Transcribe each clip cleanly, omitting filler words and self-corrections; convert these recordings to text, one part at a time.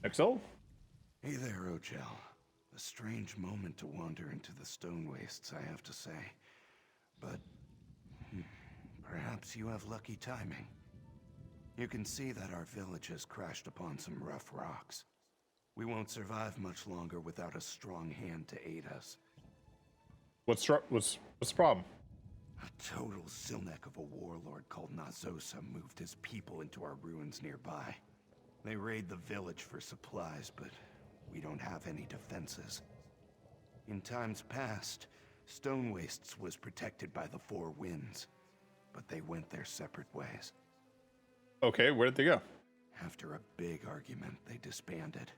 XO? Hey there, Ojel. A strange moment to wander into the Stonewastes, I have to say. But perhaps you have lucky timing. You can see that our village has crashed upon some rough rocks. We won't survive much longer without a strong hand to aid us. What's the problem? A total Zilnek of a warlord called Nazosa moved his people into our ruins nearby. They raid the village for supplies, but we don't have any defenses. In times past, Stonewastes was protected by the Four Winds, but they went their separate ways. Okay, where did they go? After a big argument, they disbanded.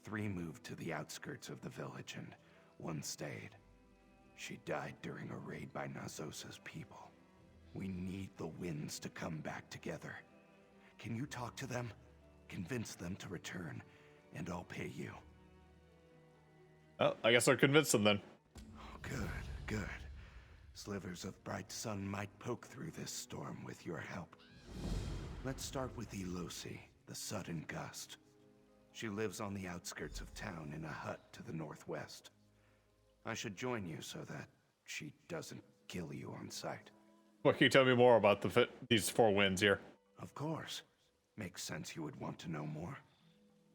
3 moved to the outskirts of the village, and 1 stayed. She died during a raid by Nazosa's people. We need the Winds to come back together. Can you talk to them? Convince them to return, and I'll pay you. Well, I guess I'll convince them then. Oh, good, good. Slivers of bright sun might poke through this storm with your help. Let's start with Elosi, the sudden gust. She lives on the outskirts of town in a hut to the northwest. I should join you so that she doesn't kill you on sight. What can you tell me more about these 4 winds here? Of course. Makes sense you would want to know more.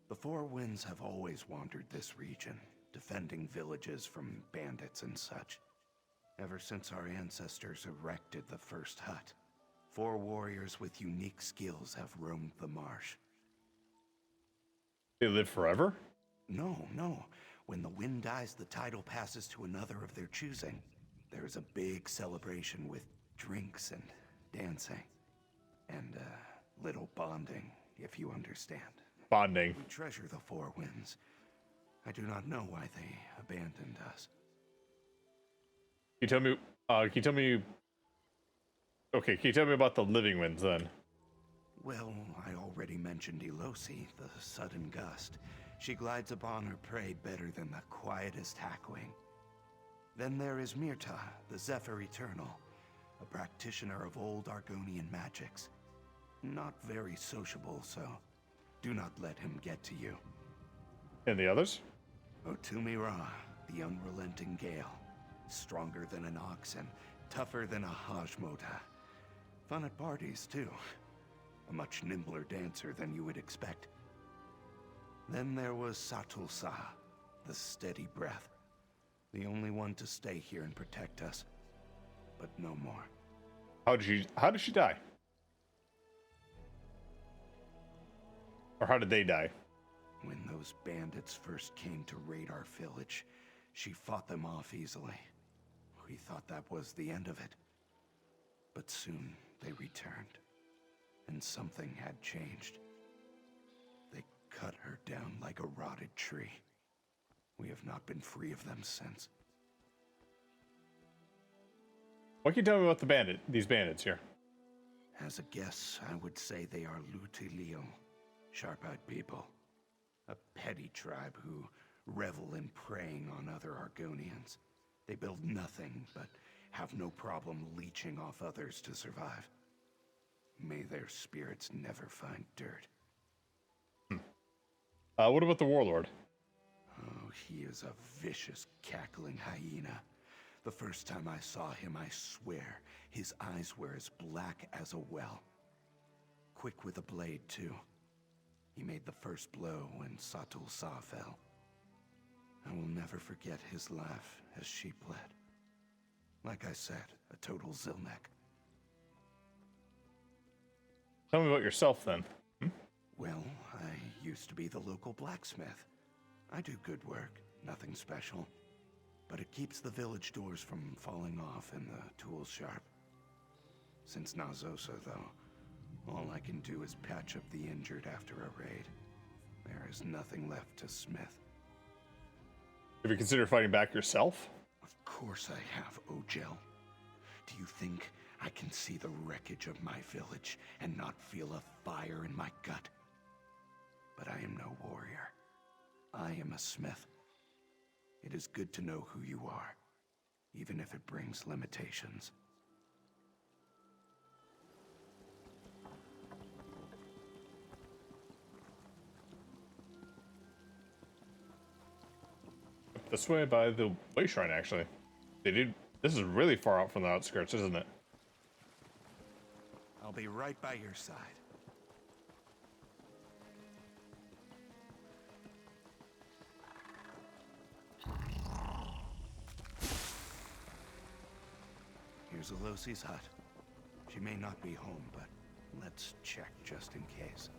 The Four Winds have always wandered this region, defending villages from bandits and such. Ever since our ancestors erected the first hut, 4 warriors with unique skills have roamed the marsh. They live forever? No. When the wind dies, the title passes to another of their choosing. There is a big celebration with drinks and dancing. And little bonding, if you understand. Bonding. We treasure the Four Winds. I do not know why they abandoned us. Can you tell me Okay, can you tell me about the living winds then? Well, I already mentioned Elosi, the sudden gust. She glides upon her prey better than the quietest hackwing. Then there is Mirta, the Zephyr Eternal, a practitioner of old Argonian magics. Not very sociable, so do not let him get to you. And the others? Otumi Ra, the unrelenting gale. Stronger than an ox and tougher than a Hajmota. Fun at parties, too. A much nimbler dancer than you would expect. Then there was Satulsa, the steady breath. The only one to stay here and protect us. But no more. How did she die? Or how did they die? When those bandits first came to raid our village, she fought them off easily. We thought that was the end of it. But soon they returned, and something had changed. They cut her down like a rotted tree. We have not been free of them since. What can you tell me about these bandits here? As a guess, I would say they are Lutilio, sharp-eyed people. A petty tribe who revel in preying on other Argonians. They build nothing, but have no problem leeching off others to survive. May their spirits never find dirt. What about the warlord? Oh, he is a vicious, cackling hyena. The first time I saw him, I swear, his eyes were as black as a well. Quick with a blade, too. He made the first blow when Satulsa fell. I will never forget his laugh as she bled. Like I said, a total Zilnek. Tell me about yourself then. Well, I used to be the local blacksmith. I do good work, nothing special. But it keeps the village doors from falling off and the tools sharp. Since Nazosa, though, all I can do is patch up the injured after a raid. There is nothing left to smith. Have you considered fighting back yourself? Of course I have, Ojel. Do you think I can see the wreckage of my village and not feel a fire in my gut? But I am no warrior. I am a smith. It is good to know who you are, even if it brings limitations. this way by the way shrine, actually. They did. This is really far out from the outskirts, isn't it? I'll be right by your side. Here's Elosi's hut. She may not be home, but let's check just in case.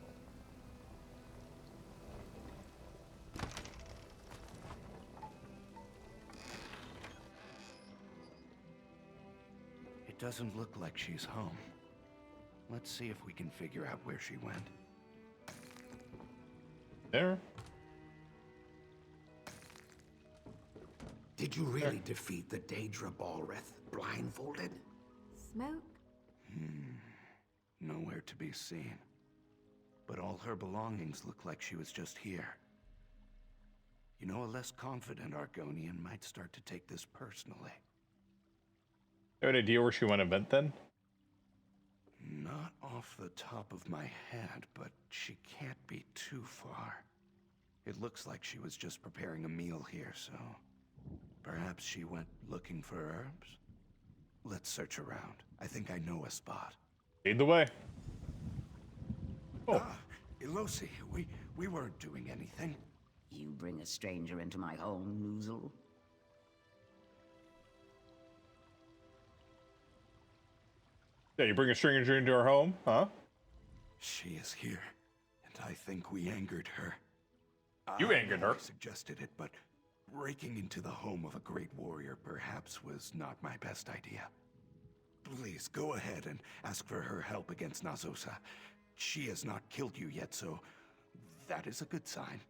It doesn't look like she's home. Let's see if we can figure out where she went. There. Did you really defeat the Daedra Balrith blindfolded? Smoke? Nowhere to be seen. But all her belongings look like she was just here. You know, a less confident Argonian might start to take this personally. You have an idea where she went and went then? Not off the top of my head, but she can't be too far. It looks like she was just preparing a meal here, so perhaps she went looking for herbs? Let's search around. I think I know a spot. Lead the way. Oh, Elosi, we weren't doing anything. You bring a stranger into my home, Noozle? yeah, you bring a stranger into our home, huh? She is here, and I think we angered her. You angered her? I suggested it, but breaking into the home of a great warrior perhaps was not my best idea. Please, go ahead and ask for her help against Nazosa. She has not killed you yet, so that is a good sign.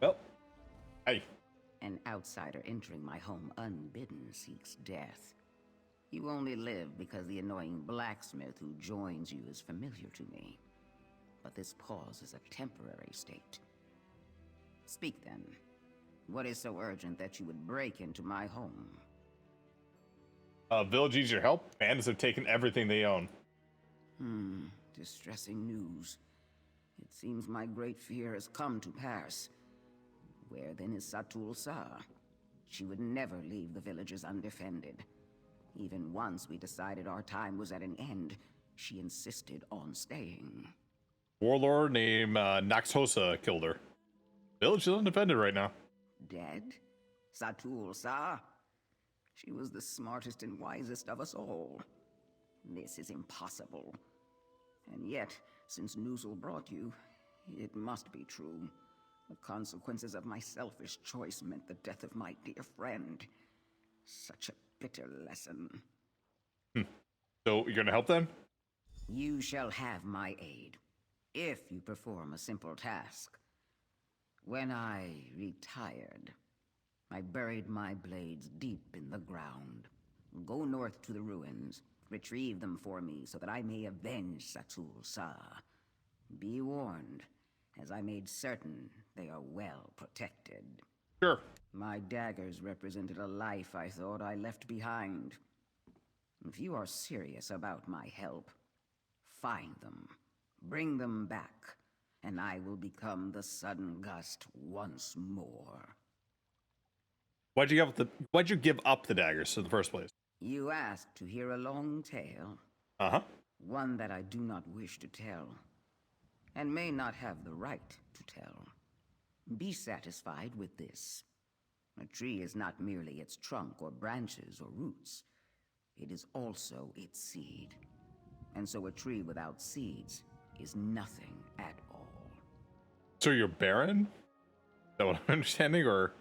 Well, hey. An outsider entering my home unbidden seeks death. You only live because the annoying blacksmith who joins you is familiar to me. But this pause is a temporary state. Speak then. What is so urgent that you would break into my home? Village needs your help. Bandits have taken everything they own. Distressing news. It seems my great fear has come to pass. Where then is Satul Sa? She would never leave the villages undefended. Even once we decided our time was at an end, she insisted on staying. Warlord named Naxhosa killed her. Village is undefended right now. Dead? Satul Sa? She was the smartest and wisest of us all. This is impossible. And yet, since Noozle brought you, it must be true. The consequences of my selfish choice meant the death of my dear friend. Such a bitter lesson. So, you're gonna help them? You shall have my aid, if you perform a simple task. When I retired, I buried my blades deep in the ground. Go north to the ruins, retrieve them for me so that I may avenge Satul Sa. Be warned, as I made certain they are well protected. Sure. My daggers represented a life I thought I left behind. If you are serious about my help, find them, bring them back, and I will become the Sudden Gust once more. Why'd you give up the daggers in the first place? You asked to hear a long tale, Uh-huh. one that I do not wish to tell, and may not have the right to tell. Be satisfied with this. A tree is not merely its trunk or branches or roots. It is also its seed. And so a tree without seeds is nothing at all. So you're barren? Is that what I'm understanding, or?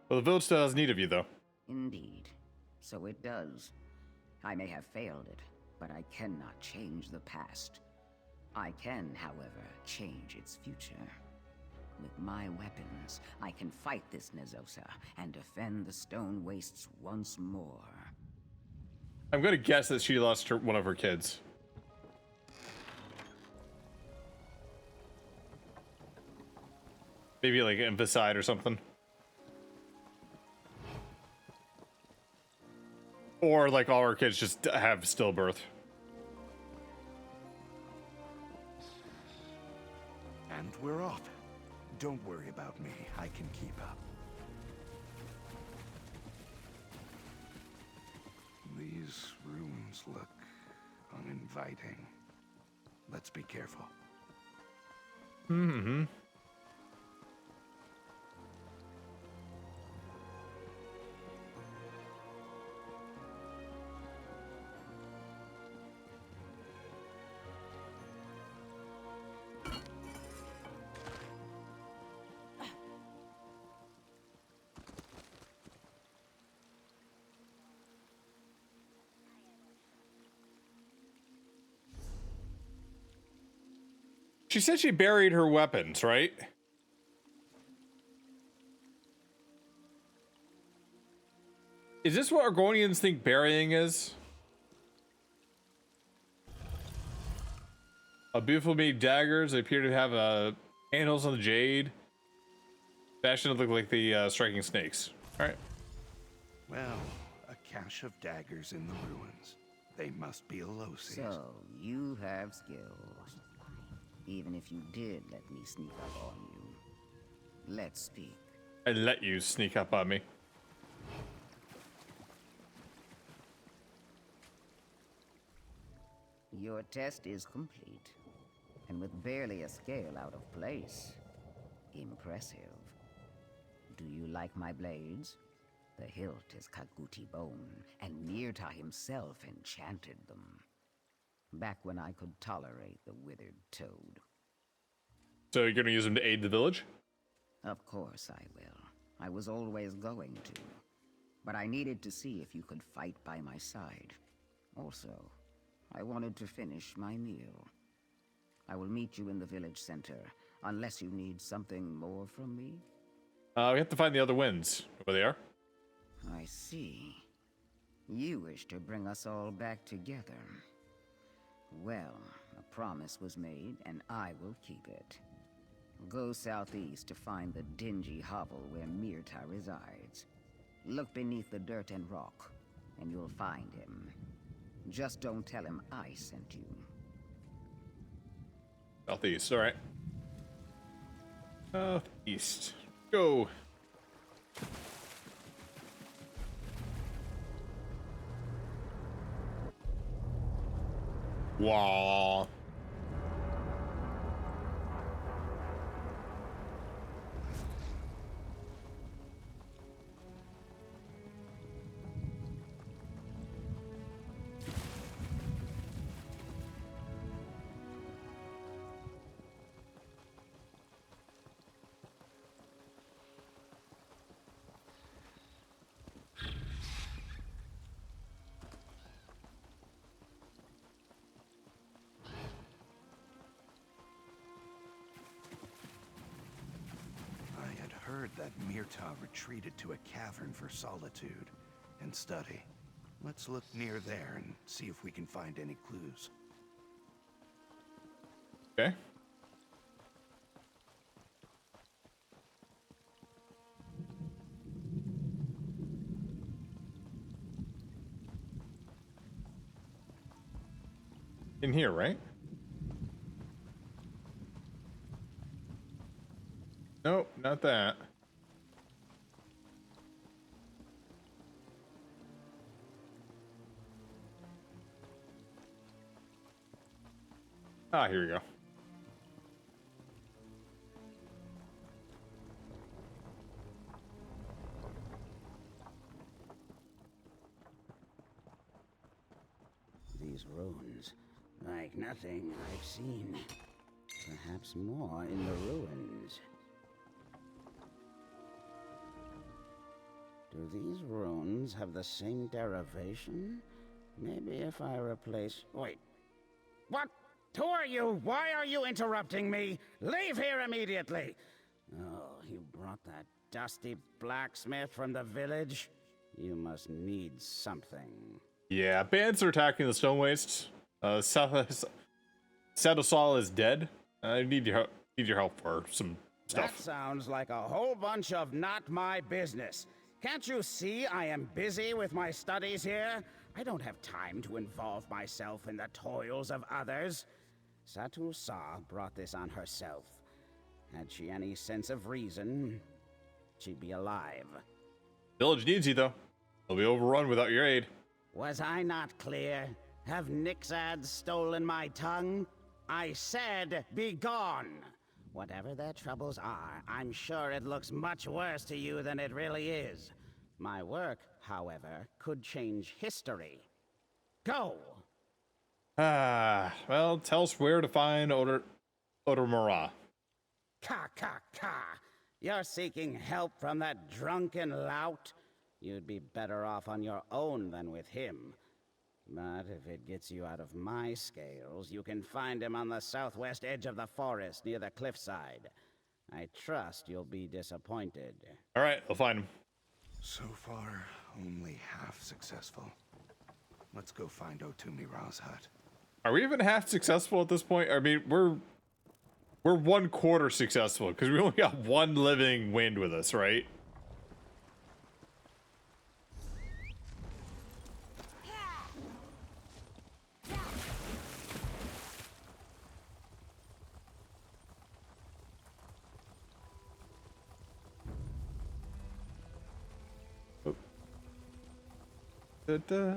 Well, the village still has need of you, though. Indeed. So it does. I may have failed it, but I cannot change the past. I can, however, change its future. With my weapons, I can fight this Nazosa and defend the Stonewastes once more. I'm gonna guess that she lost one of her kids. Maybe like infanticide or something. Or like all her kids just have stillbirth. And we're off. Don't worry about me. I can keep up. These rooms look uninviting. Let's be careful. Mm-hmm. She said she buried her weapons, right? Is this what Argonians think burying is? A beautiful made daggers. They appear to have handles on the jade. Fashion look like the striking snakes. All right. Well, a cache of daggers in the ruins. They must be Elosi's. So, you have skills. Even if you did let me sneak up on you. Let's speak. I let you sneak up on me. Your test is complete, and with barely a scale out of place. Impressive. Do you like my blades? The hilt is Kaguti bone, and Mirta himself enchanted them. Back when I could tolerate the withered toad. So you're gonna use them to aid the village? Of course I will. I was always going to. But I needed to see if you could fight by my side. Also, I wanted to finish my meal. I will meet you in the village center, unless you need something more from me. We have to find the other winds. Where they are? I see. You wish to bring us all back together. Well, a promise was made, and I will keep it. Go southeast to find the dingy hovel where Mirta resides. Look beneath the dirt and rock, and you'll find him. Just don't tell him I sent you. Southeast, alright. Southeast. Go. Wow. That Mirta retreated to a cavern for solitude and study. Let's look near there and see if we can find any clues. Okay. In here, right? Nope, not that. Ah, here we go. These ruins, like nothing I've seen. Perhaps more in the ruins. Do these runes have the same derivation? Maybe if I replace... Wait. What? Who are you? Why are you interrupting me? Leave here immediately! Oh, you brought that dusty blacksmith from the village? You must need something. Yeah, bands are attacking the Stonewastes. Sadosal is dead. I need your help for some stuff. That sounds like a whole bunch of not my business. Can't you see I am busy with my studies here? I don't have time to involve myself in the toils of others. Satu Sa brought this on herself. Had she any sense of reason, she'd be alive. Village needs you, though. They'll be overrun without your aid. Was I not clear? Have Nixads stolen my tongue? I said, be gone! Whatever their troubles are, I'm sure it looks much worse to you than it really is. My work, however, could change history. Go! Well, tell us where to find Odomara. Ka ka ka! You're seeking help from that drunken lout? You'd be better off on your own than with him. But if it gets you out of my scales, you can find him on the southwest edge of the forest near the cliffside. I trust you'll be disappointed. All right, I'll find him. So far, only half successful. Let's go find Otumira's hut. Are we even half successful at this point? I mean, we're 1/4 successful because we only got one living wind with us, right? Oh. Da-da.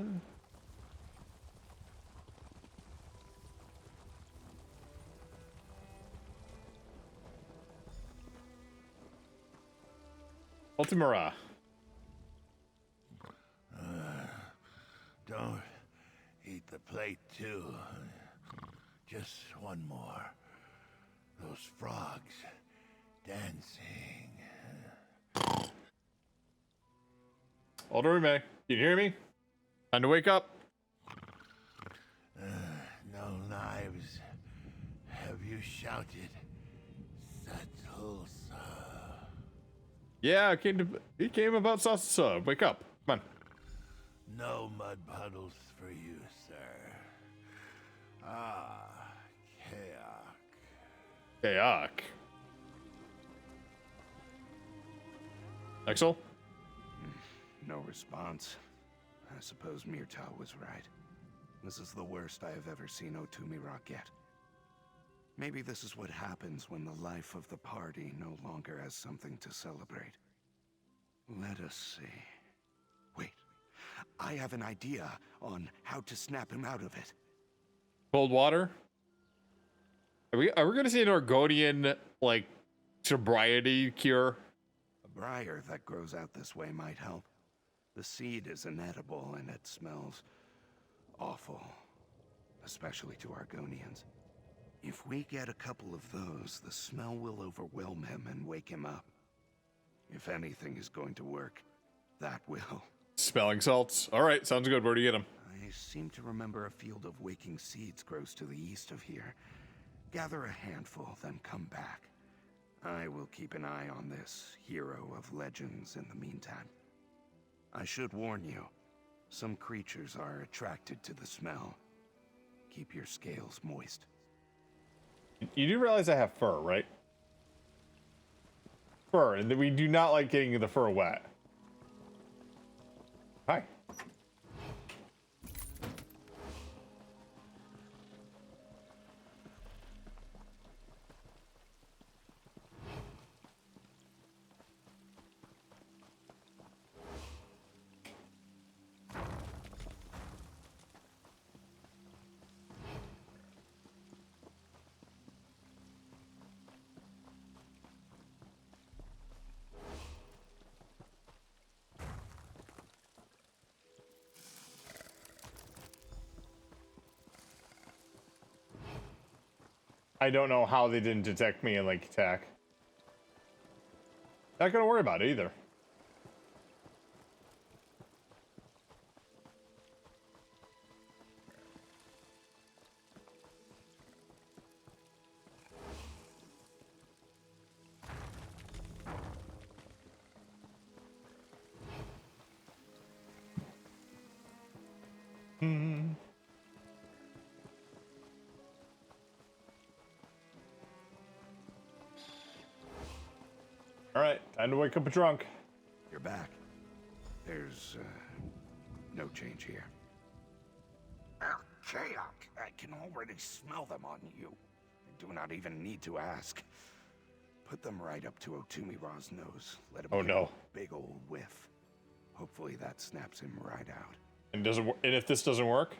Ultimara. Don't eat the plate, too. Just one more. Those frogs dancing. Alderime, can you hear me? Time to wake up. No knives. Have you shouted? Satulsa. Yeah, he came about Sasa. Wake up. Come on. No mud puddles for you, sir. Ah, Kayak. Kayak. Axel? No response. I suppose Myrta was right. This is the worst I have ever seen Otumira get. Maybe this is what happens when the life of the party no longer has something to celebrate. Let us see. Wait, I have an idea on how to snap him out of it. Cold water? Are we gonna see an Argonian, like, sobriety cure? A briar that grows out this way might help. The seed is inedible and it smells awful, especially to Argonians. If we get a couple of those, the smell will overwhelm him and wake him up. If anything is going to work, that will. Smelling salts. Alright, sounds good. Where do you get them? I seem to remember a field of waking seeds grows to the east of here. Gather a handful, then come back. I will keep an eye on this hero of legends in the meantime. I should warn you, some creatures are attracted to the smell. Keep your scales moist. You do realize I have fur, right? Fur, and we do not like getting the fur wet. Hi. I don't know how they didn't detect me and, like, attack. Not gonna worry about it either. Alright, time to wake up a drunk. You're back. There's, no change here. Kayak, I can already smell them on you. I do not even need to ask. Put them right up to Otumira's nose. Let him Oh, get no. a big old whiff. Hopefully that snaps him right out. And if this doesn't work?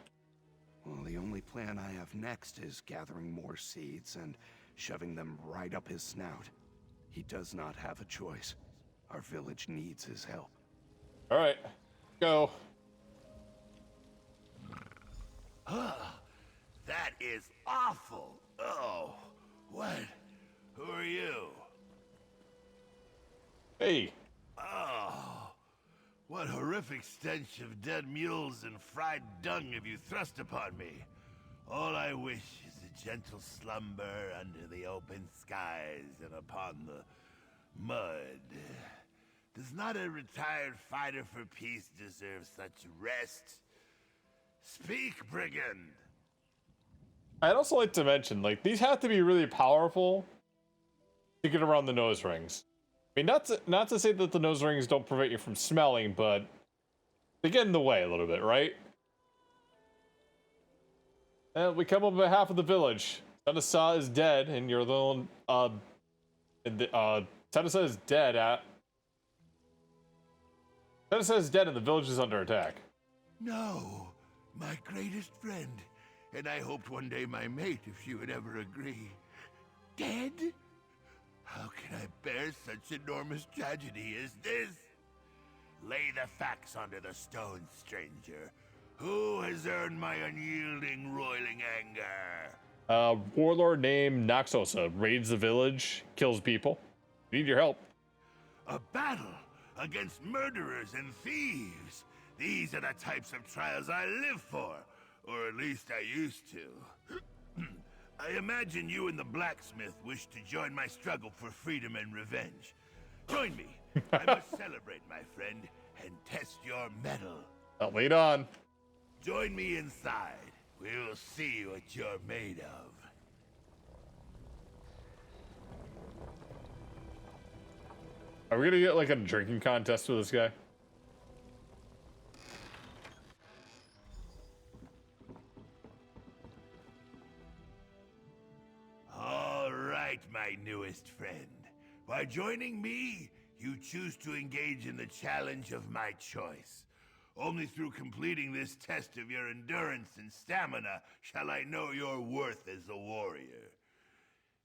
Well, the only plan I have next is gathering more seeds and shoving them right up his snout. He does not have a choice. Our village needs his help. All right, go. That is awful. Oh, what? Who are you? Hey. Oh, what horrific stench of dead mules and fried dung have you thrust upon me? All I wish is a gentle slumber under the open skies and upon the mud. Does not a retired fighter for peace deserve such rest? Speak, brigand! I'd also like to mention, like, these have to be really powerful to get around the nose rings. I mean, not to say that the nose rings don't prevent you from smelling, but they get in the way a little bit, right? And we come up with half of the village. Tadasa is dead, and you're the only, Tadasa is dead Tadasa is dead, and the village is under attack. No, my greatest friend, and I hoped one day my mate, if she would ever agree. Dead? How can I bear such enormous tragedy as this? Lay the facts under the stone, stranger. Who has earned my unyielding, roiling anger? Warlord named Noxosa raids the village, kills people. Need your help. A battle against murderers and thieves. These are the types of trials I live for, or at least I used to. I imagine you and the blacksmith wish to join my struggle for freedom and revenge. Join me. I must celebrate, my friend, and test your mettle. Lead on. Join me inside. We'll see what you're made of. Are we gonna get like a drinking contest with this guy? All right, my newest friend. By joining me, you choose to engage in the challenge of my choice. Only through completing this test of your endurance and stamina shall I know your worth as a warrior.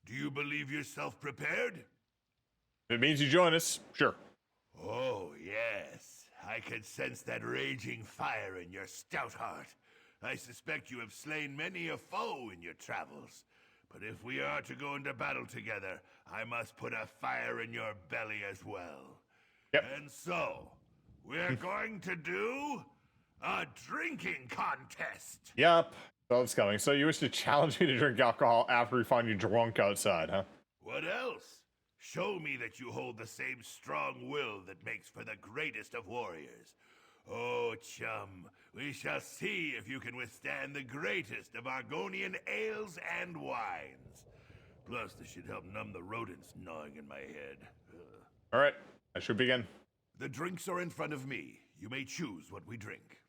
Do you believe yourself prepared? If it means you join us, sure. Oh, yes. I could sense that raging fire in your stout heart. I suspect you have slain many a foe in your travels. But if we are to go into battle together, I must put a fire in your belly as well. Yep. And so, we're going to do a drinking contest. Yep. So it's coming. So you wish to challenge me to drink alcohol after we find you drunk outside, huh? What else? Show me that you hold the same strong will that makes for the greatest of warriors. Oh, chum, we shall see if you can withstand the greatest of Argonian ales and wines. Plus, this should help numb the rodents gnawing in my head. All right. I should begin. The drinks are in front of me. You may choose what we drink.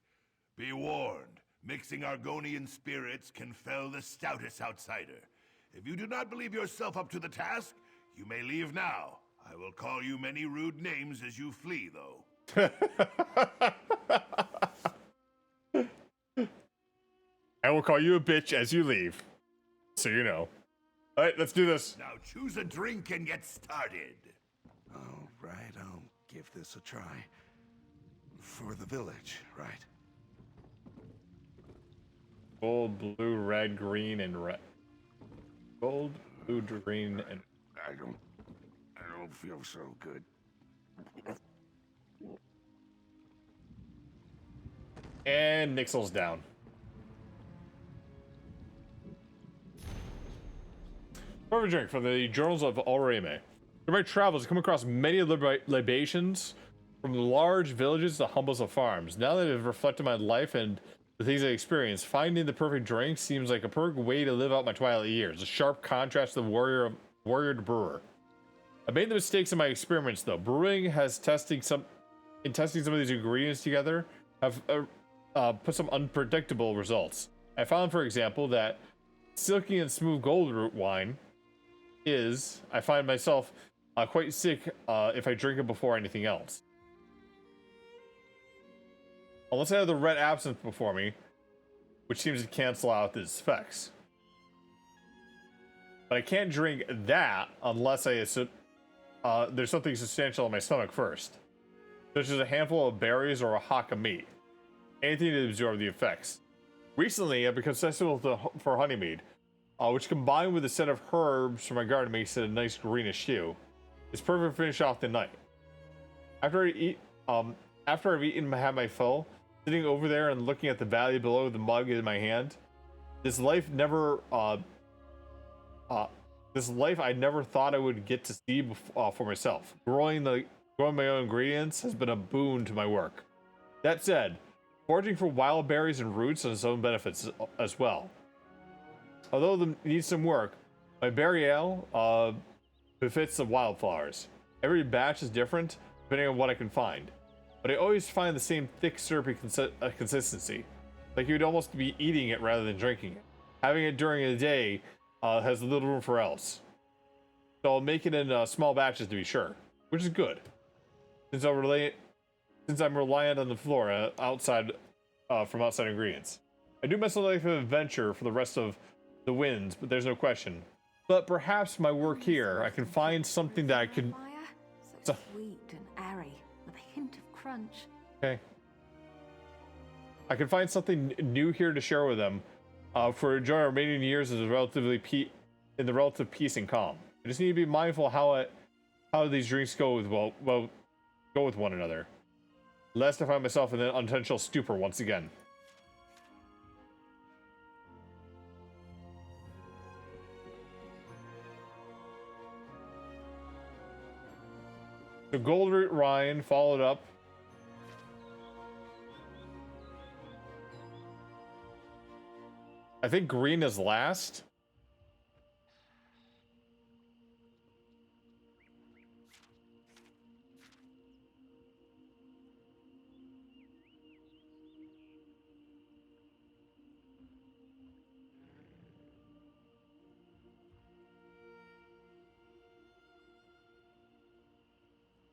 Be warned, mixing Argonian spirits can fell the stoutest outsider. If you do not believe yourself up to the task, you may leave now. I will call you many rude names as you flee, though. I will call you a bitch as you leave. So you know. All right, let's do this. Now choose a drink and get started. All right, I'll give this a try. For the village, right? Gold, blue, red, green, and red. Gold, blue, green, and... I don't feel so good. And Nixel's down. Perfect drink from the Journals of Alreme. During my travels, I come across many libations from large villages to humbles of farms. Now that I've reflected my life and the things I experienced, finding the perfect drink seems like a perfect way to live out my twilight years. A sharp contrast to the warrior to brewer. I made the mistakes in my experiments though. Brewing has testing some of these ingredients together have put some unpredictable results. I found, for example, that silky and smooth gold root wine is I find myself quite sick if I drink it before anything else. Unless I have the red absinthe before me, which seems to cancel out its effects. But I can't drink that unless there's something substantial in my stomach first, such as a handful of berries or a hock of meat. Anything to absorb the effects. Recently, I've become sensible for honeymead, which combined with a set of herbs from my garden makes it a nice greenish hue. It's perfect to finish off the night. After I've eaten and had my fill, sitting over there and looking at the valley below the mug in my hand, this life I never thought I would get to see for myself. Growing my own ingredients has been a boon to my work. That said, foraging for wild berries and roots has its own benefits as well. Although it needs some work, my berry ale befits the wildflowers. Every batch is different depending on what I can find, but I always find the same thick, syrupy consistency, like you'd almost be eating it rather than drinking it. Having it during the day has little room for else, so I'll make it in small batches to be sure, which is good, since I'm reliant on the flora from outside ingredients. I do myself like an adventure for the rest of the winds, but there's no question. But perhaps my work here, I can find something that I can. So sweet and airy, with a hint of crunch. Okay. I can find something new here to share with them, for enjoy our remaining years in the relative peace and calm. I just need to be mindful how these drinks go with one another, lest I find myself in an unintentional stupor once again. So Goldroot Ryan followed up. I think green is last.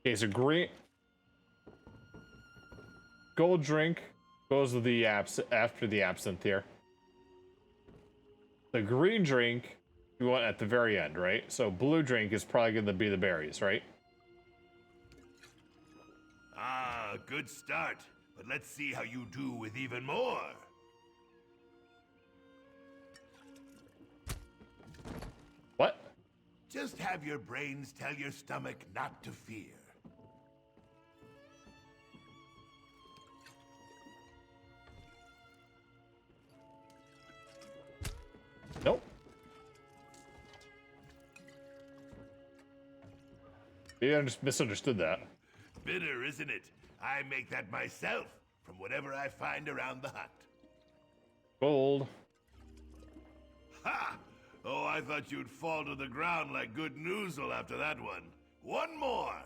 Okay, so green gold drink goes with the after the absinthe here. The green drink you want at the very end, right? So blue drink is probably going to be the berries, right? Ah, good start. But let's see how you do with even more. What? Just have your brains tell your stomach not to fear. Nope. Maybe I just misunderstood that. Bitter, isn't it? I make that myself, from whatever I find around the hut. Gold. Ha! Oh, I thought you'd fall to the ground like good noozle after that one. One more!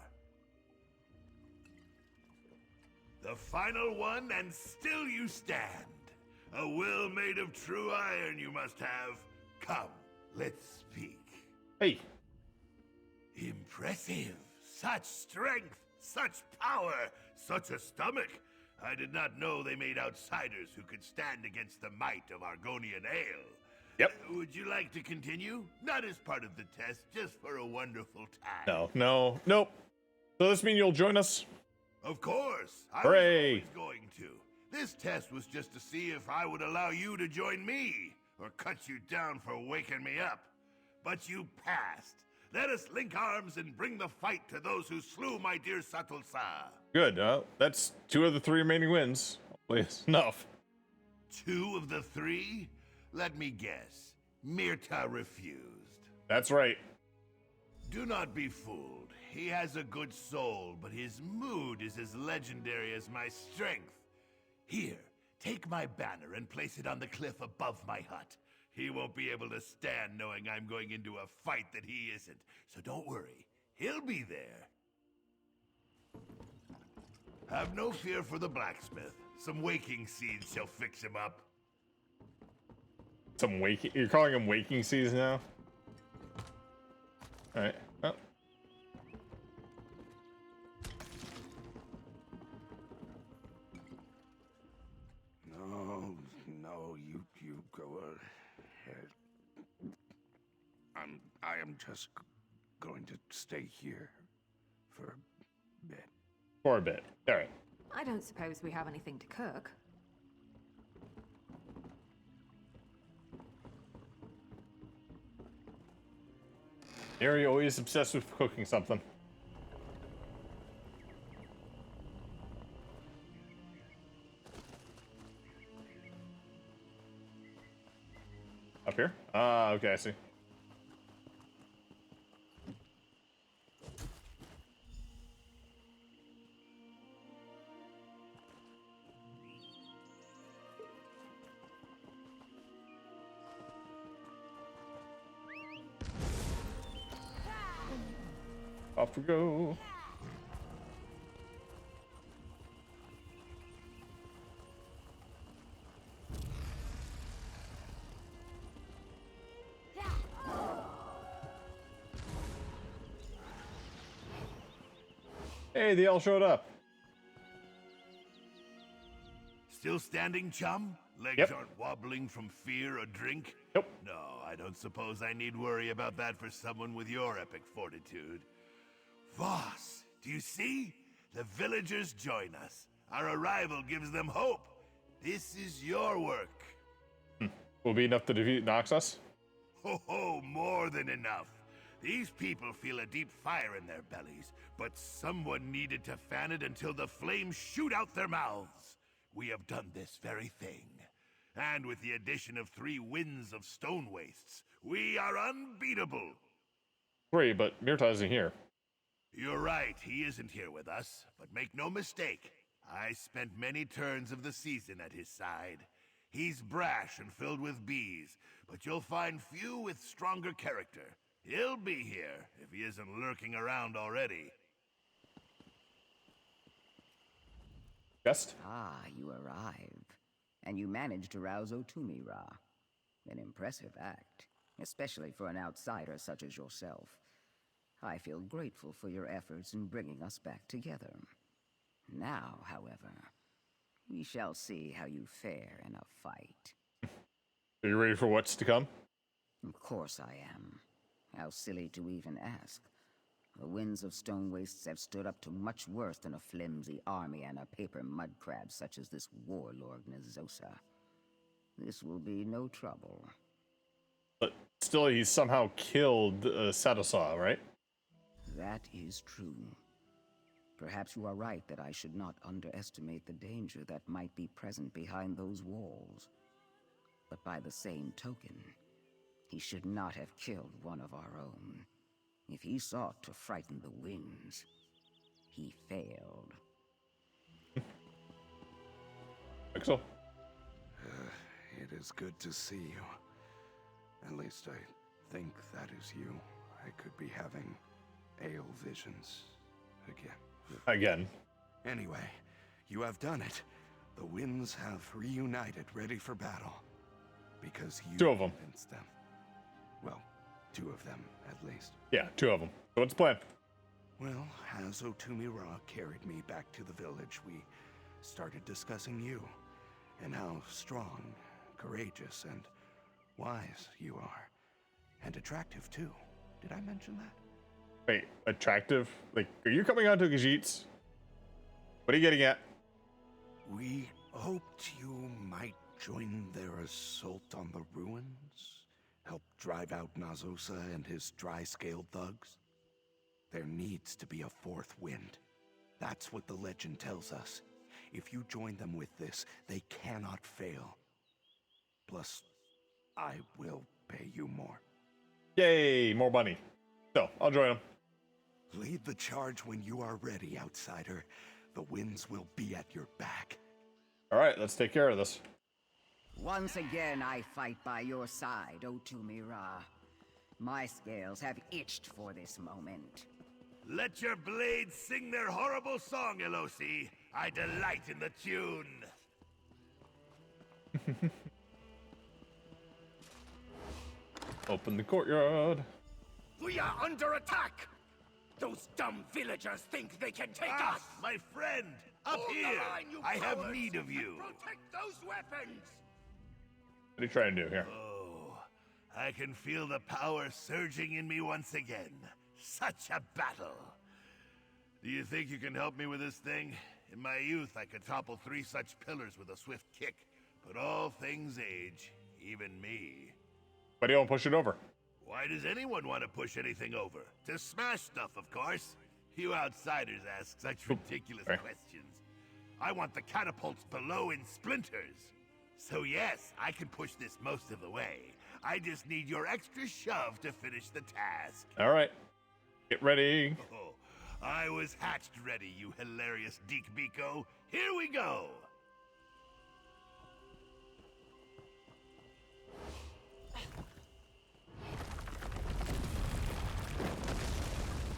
The final one, and still you stand. A will made of true iron you must have. Come, let's speak. Hey. Impressive. Such strength, such power, such a stomach. I did not know they made outsiders who could stand against the might of Argonian ale. Yep. Would you like to continue? Not as part of the test, just for a wonderful time. Nope. So this mean you'll join us? Of course. I Hooray. was always going to. This test was just to see if I would allow you to join me, or cut you down for waking me up. But you passed. Let us link arms and bring the fight to those who slew my dear Satulsa. Good. That's 2 of the 3 remaining wins. Please, enough. 2 of the 3? Let me guess. Mirta refused. That's right. Do not be fooled. He has a good soul, but his mood is as legendary as my strength. Here, take my banner and place it on the cliff above my hut. He won't be able to stand knowing I'm going into a fight that he isn't. So don't worry, he'll be there. Have no fear for the blacksmith. Some waking seeds shall fix him up. Some waking. You're calling them waking seeds now? All right. Oh. No, you go ahead. I am just going to stay here for a bit. For a bit. All right. I don't suppose we have anything to cook. Ari always obsessed with cooking something. Up here? Ah, okay, I see. Off we go. Hey, they all showed up. Still standing, chum? Legs Yep. aren't wobbling from fear or drink? Nope. No, I don't suppose I need worry about that for someone with your epic fortitude. Voss, do you see? The villagers join us. Our arrival gives them hope. This is your work. Will be enough to defeat Noxus? Ho ho, more than enough. These people feel a deep fire in their bellies, but someone needed to fan it until the flames shoot out their mouths. We have done this very thing. And with the addition of 3 winds of Stonewastes, we are unbeatable. Great, but Myrta isn't here. You're right, he isn't here with us, but make no mistake, I spent many turns of the season at his side. He's brash and filled with bees, but you'll find few with stronger character. He'll be here, if he isn't lurking around already. Guest? Ah, you arrive. And you managed to rouse Otumi Ra. An impressive act, especially for an outsider such as yourself. I feel grateful for your efforts in bringing us back together. Now, however, we shall see how you fare in a fight. Are you ready for what's to come? Of course I am. How silly to even ask. The winds of Stonewastes have stood up to much worse than a flimsy army and a paper mud crab such as this warlord Nazosa. This will be no trouble. But still, he somehow killed Satosaw, right? That is true. Perhaps you are right that I should not underestimate the danger that might be present behind those walls. But by the same token, he should not have killed one of our own. If he sought to frighten the winds, he failed. Think so. It is good to see you. At least I think that is you. I could be having ale visions again. Anyway, you have done it. The winds have reunited, ready for battle. Because you 2 of them. convinced them. Well, 2 of them, at least. Yeah, 2 of them. So what's the plan? Well, as Otumi Ra carried me back to the village, we started discussing you. And how strong, courageous, and wise you are. And attractive, too. Did I mention that? Wait, attractive? Like, are you coming on to Khajiits? What are you getting at? We hoped you might join their assault on the ruins, help drive out Nazosa and his dry-scaled thugs. There needs to be a 4th wind. That's what the legend tells us. If you join them with this, they cannot fail. Plus, I will pay you more. Yay, more money. So, I'll join him. Lead the charge when you are ready, outsider. The winds will be at your back. Alright, let's take care of this. Once again, I fight by your side, Otumi Ra. My scales have itched for this moment. Let your blades sing their horrible song, Elosi. I delight in the tune. Open the courtyard. We are under attack! Those dumb villagers think they can take us! My friend! Up Hold the here! line, you I have cowards, need of you! and protect those weapons! What are you trying to do here? Oh, I can feel the power surging in me once again. Such a battle! Do you think you can help me with this thing? In my youth, I could topple 3 such pillars with a swift kick. But all things age, even me. Why do you want to push it over? Why does anyone want to push anything over? To smash stuff, of course. You outsiders ask such ridiculous questions. I want the catapults below in splinters. So yes, I can push this most of the way. I just need your extra shove to finish the task. All right. Get ready. Oh, I was hatched ready, you hilarious Deek Biko. Here we go!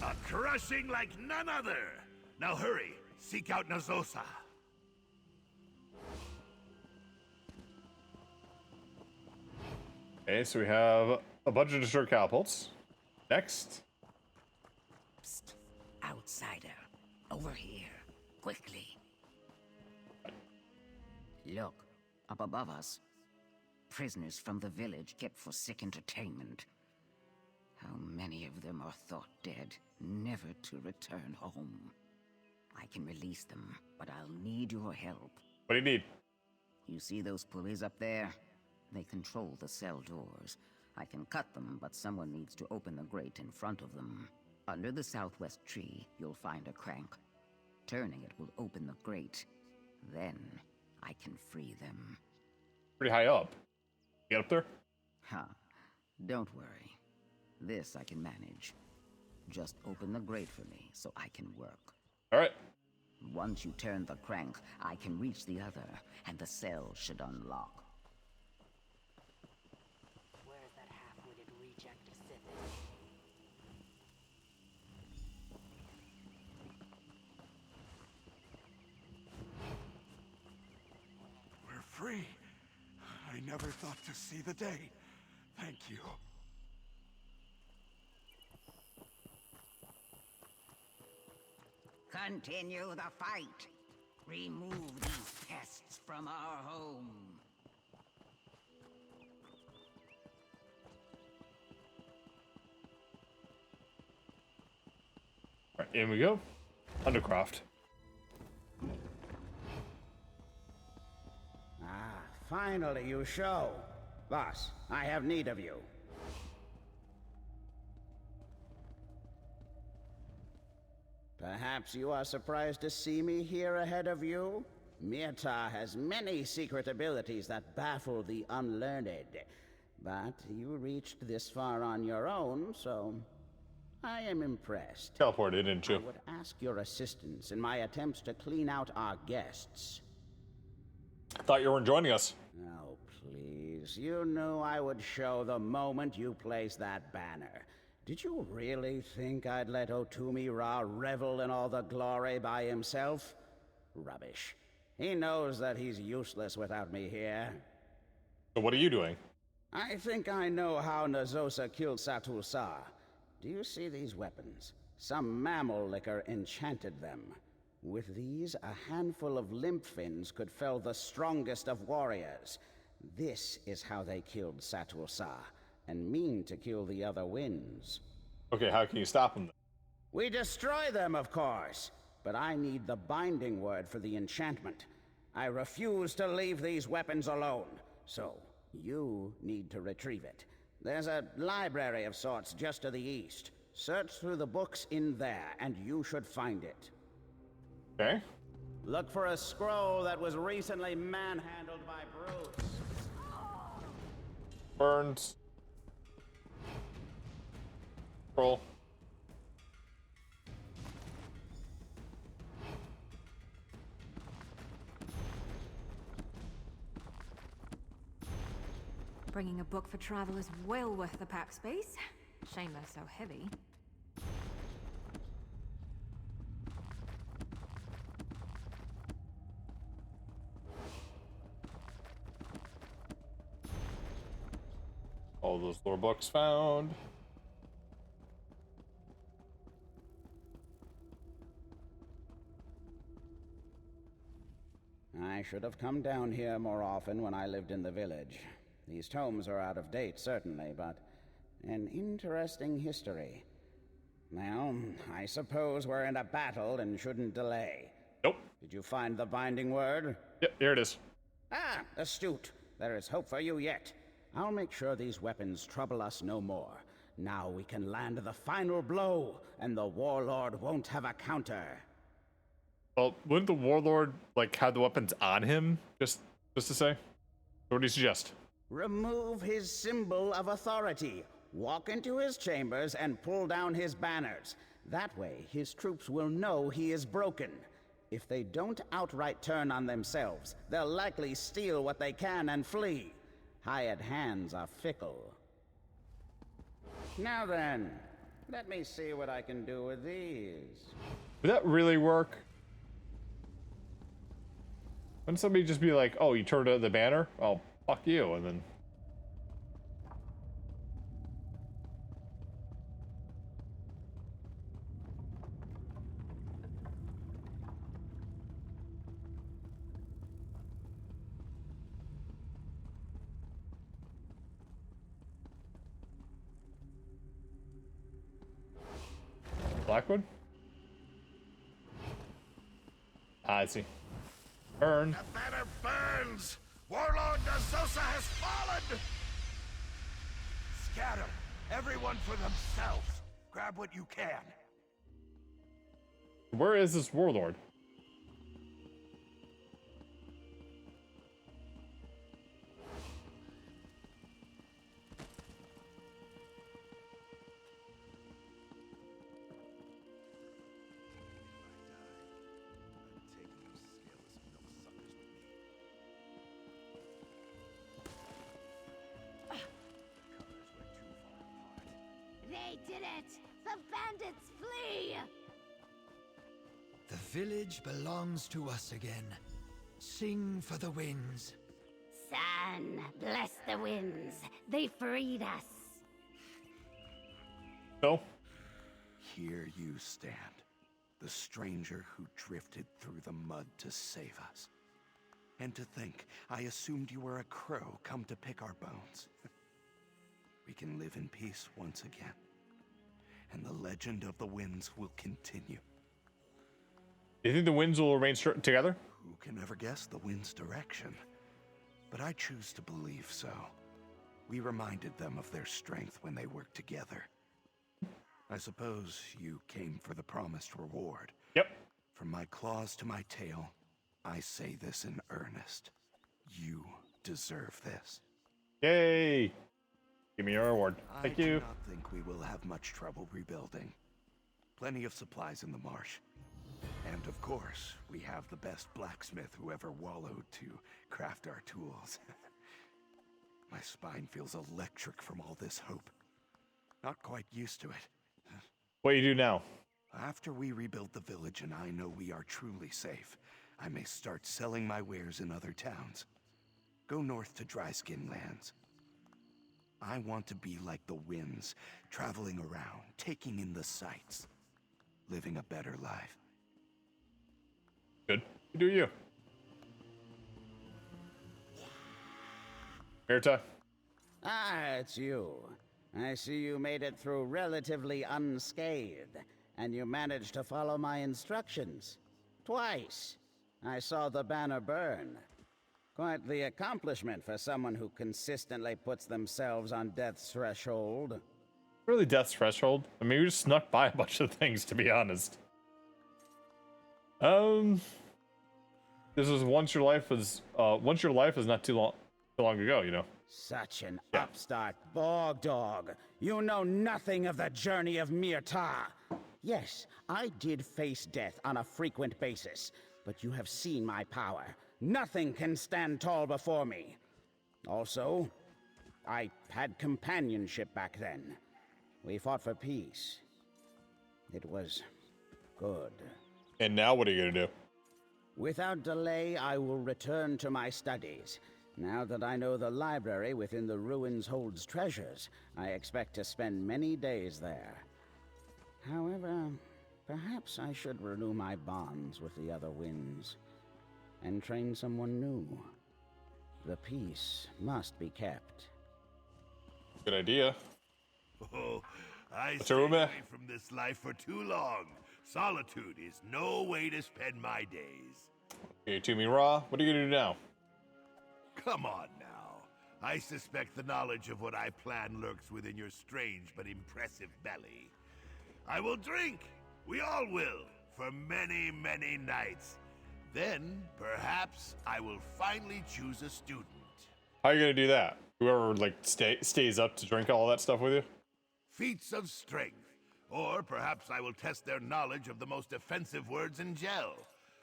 A crushing like none other! Now hurry, seek out Nazosa. Okay, so we have a bunch of destroyed catapults. Next. Psst. Outsider. Over here. Quickly. Look. Up above us. Prisoners from the village kept for sick entertainment. How many of them are thought dead, never to return home? I can release them, but I'll need your help. What do you need? You see those pulleys up there? They control the cell doors. I can cut them, but someone needs to open the grate in front of them. Under the southwest tree, you'll find a crank. Turning it will open the grate. Then, I can free them. Pretty high up. Get up there? Ha. Don't worry. This I can manage. Just open the grate for me, so I can work. All right. Once you turn the crank, I can reach the other, and the cell should unlock. Where's that half-witted reject of Sith? We're free. I never thought to see the day. Thank you. Continue the fight. Remove these pests from our home. All right, in we go. Undercroft. Ah, finally you show. Boss, I have need of you. Perhaps you are surprised to see me here ahead of you? Mirta has many secret abilities that baffle the unlearned. But you reached this far on your own, so I am impressed. Teleported, didn't I you? would ask your assistance in my attempts to clean out our guests. Thought you weren't joining us. Oh, please. You knew I would show the moment you placed that banner. Did you really think I'd let Otumi Ra revel in all the glory by himself? Rubbish. He knows that he's useless without me here. So what are you doing? I think I know how Nazosa killed Satul Sa. Do you see these weapons? Some mammal liquor enchanted them. With these, a handful of limp fins could fell the strongest of warriors. This is how they killed Satul Sa, and mean to kill the other winds. Okay, how can you stop them then? We destroy them, of course, but I need the binding word for the enchantment. I refuse to leave these weapons alone, so you need to retrieve it. There's a library of sorts just to the east. Search through the books in there, and you should find it. Okay. Look for a scroll that was recently manhandled by brutes. Burns. Roll. Bringing a book for travel is well worth the pack space. Shame they're so heavy. All those lore books found. I should have come down here more often when I lived in the village. These tomes are out of date, certainly, but an interesting history. Well, I suppose we're in a battle and shouldn't delay. Nope. Did you find the binding word? Yep, here it is. Ah, astute. There is hope for you yet. I'll make sure these weapons trouble us no more. Now we can land the final blow, and the warlord won't have a counter. Well, wouldn't the warlord, like, have the weapons on him? Just to say? What do you suggest? Remove his symbol of authority. Walk into his chambers and pull down his banners. That way, his troops will know he is broken. If they don't outright turn on themselves, they'll likely steal what they can and flee. Hired hands are fickle. Now then, let me see what I can do with these. Would that really work? Wouldn't somebody just be like, oh, you turned on the banner? Oh, fuck you, and then... Blackwood? Ah, I see. Burn. The banner burns! Warlord Nazosa has fallen! Scatter! Everyone for themselves! Grab what you can! Where is this warlord? They did it! The bandits flee! The village belongs to us again. Sing for the winds. Sun, bless the winds. They freed us. No. Here you stand, the stranger who drifted through the mud to save us. And to think, I assumed you were a crow come to pick our bones. We can live in peace once again. And the legend of the winds will continue. Do you think the winds will remain together? Who can ever guess the wind's direction? But I choose to believe so. We reminded them of their strength when they worked together. I suppose you came for the promised reward. Yep. From my claws to my tail, I say this in earnest. You deserve this. Yay! Give me your reward. Thank I you. do not think we will have much trouble rebuilding. Plenty of supplies in the marsh. And of course, we have the best blacksmith who ever wallowed to craft our tools. My spine feels electric from all this hope. Not quite used to it. What do you do now? After we rebuild the village and I know we are truly safe, I may start selling my wares in other towns. Go north to Dryskin Lands. I want to be like the winds, traveling around, taking in the sights, living a better life. Good. You do you. Mirta. Ah, it's you. I see you made it through relatively unscathed, and you managed to follow my instructions. Twice. I saw the banner burn. Quite the accomplishment for someone who consistently puts themselves on death's threshold. Really death's threshold? I mean, we just snuck by a bunch of things, to be honest. This is once your life is not too long ago, you know. Such an upstart bog dog. You know nothing of the journey of Mirta. Yes, I did face death on a frequent basis, but you have seen my power. Nothing can stand tall before me. Also, I had companionship back then. We fought for peace. It was good. And now what are you gonna do? Without delay, I will return to my studies. Now that I know the library within the ruins holds treasures, I expect to spend many days there. However, perhaps I should renew my bonds with the other winds. and train someone new. The peace must be kept. Good idea. Oh, I What's stayed your room at? away from this life for too long. Solitude is no way to spend my days. Okay, to me raw. What are you gonna do now? Come on now. I suspect the knowledge of what I plan lurks within your strange but impressive belly. I will drink. We all will. For many, many nights. Then, perhaps, I will finally choose a student. How are you gonna do that? Whoever like stays up to drink all that stuff with you? Feats of strength. Or perhaps I will test their knowledge of the most offensive words in Gel.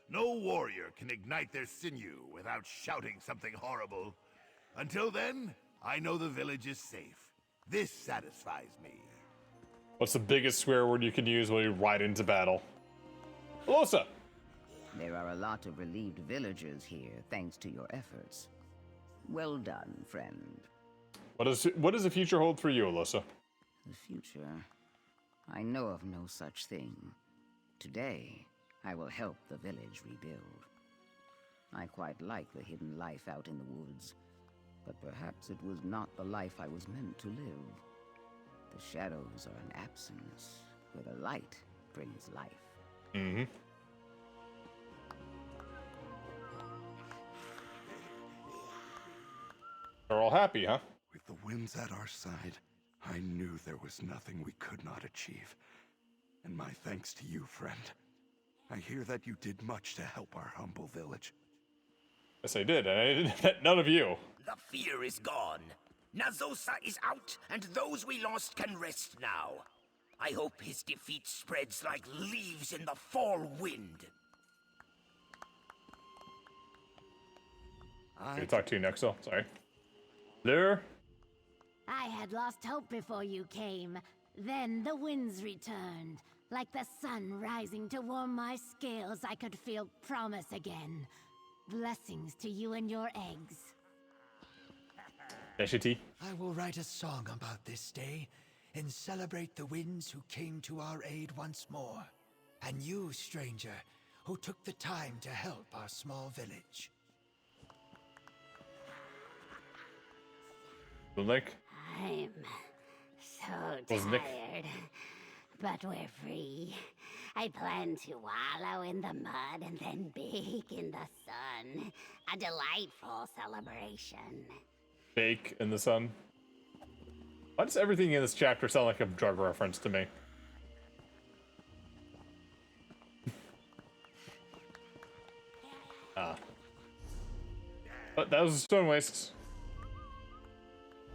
No warrior can ignite their sinew without shouting something horrible. Until then, I know the village is safe. This satisfies me. What's the biggest swear word you can use when you ride into battle? Alosa! There are a lot of relieved villagers here, thanks to your efforts. Well done, friend. What does the future hold for you, Alyssa? The future? I know of no such thing. Today, I will help the village rebuild. I quite like the hidden life out in the woods, but perhaps it was not the life I was meant to live. The shadows are an absence, where the light brings life. Mm-hmm. They're all happy, huh? With the winds at our side, I knew there was nothing we could not achieve. And my thanks to you, friend. I hear that you did much to help our humble village. Yes, I did, and I didn't. None of you. The fear is gone. Nazosa is out, and those we lost can rest now. I hope his defeat spreads like leaves in the fall wind. Can I talk to you next, though? Sorry. There. I had lost hope before you came. Then the winds returned. Like the sun rising to warm my scales, I could feel promise again. Blessings to you and your eggs. Neshiti. I will write a song about this day and celebrate the winds who came to our aid once more. And you, stranger, who took the time to help our small village. Nick. I'm so Was Nick- tired. But we're free. I plan to wallow in the mud and then bake in the sun. A delightful celebration. Bake in the sun. Why does everything in this chapter sound like a drug reference to me? But that was Stonewastes.